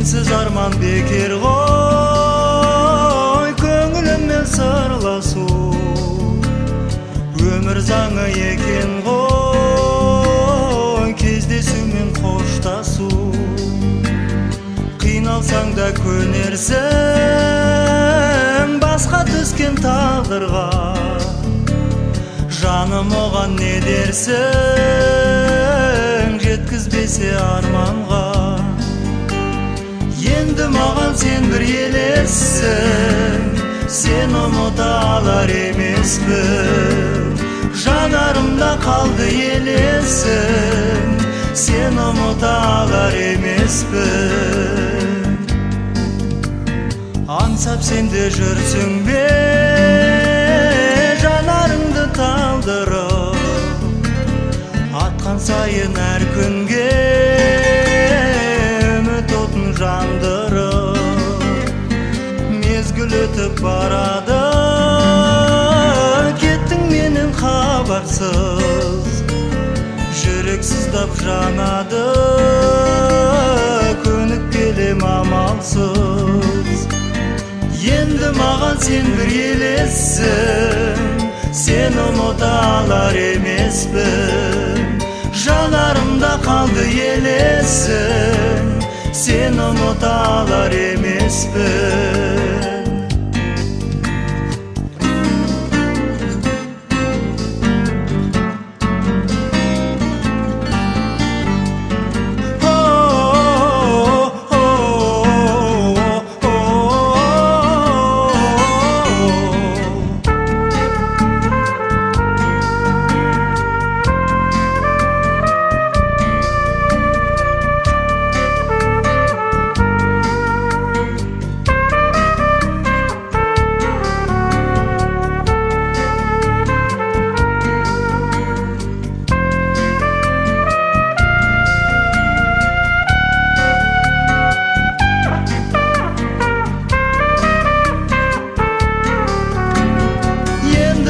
сенсіз арман бекер ғой, көңіліммен сырласу өмір заңы екен ғой, кездесумен қоштасу. Қиналсаң да көнерсің басқа түскен тағдырға, жаным оған не дерсің, жеткізбесе арманға. Енді маған сен бір елессің, сен ұмыта алар емеспін. Жанарымда қалды елесің, сен ұмыта алар емеспін. Аңсап сенде жүрсің бе, жанарыңды талдырып, атқан сайын әр күнге үміт отын жандырып. Мезгіл өтіп барады, кеттің менен хабарсыз, жүрек сыздап жанады, көніп келем амалсыз. Енді маған сен бір елессің, сен ұмыта алар емеспін. Жанарымда қалды елесің, сен ұмыта алар емеспін.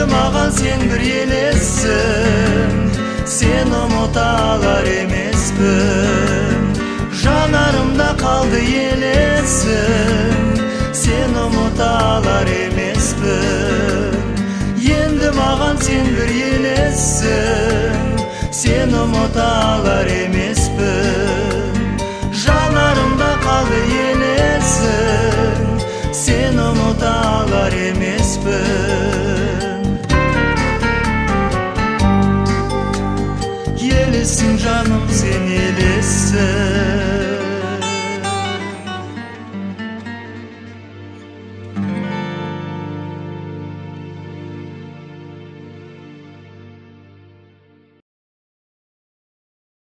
Маған сен бір елессің, сен ұмыта алар емеспін. Жанарымда қалды елесің, сен ұмыта алар емеспін. Енді маған сен бір елессің, сен ұмыта алар емеспін.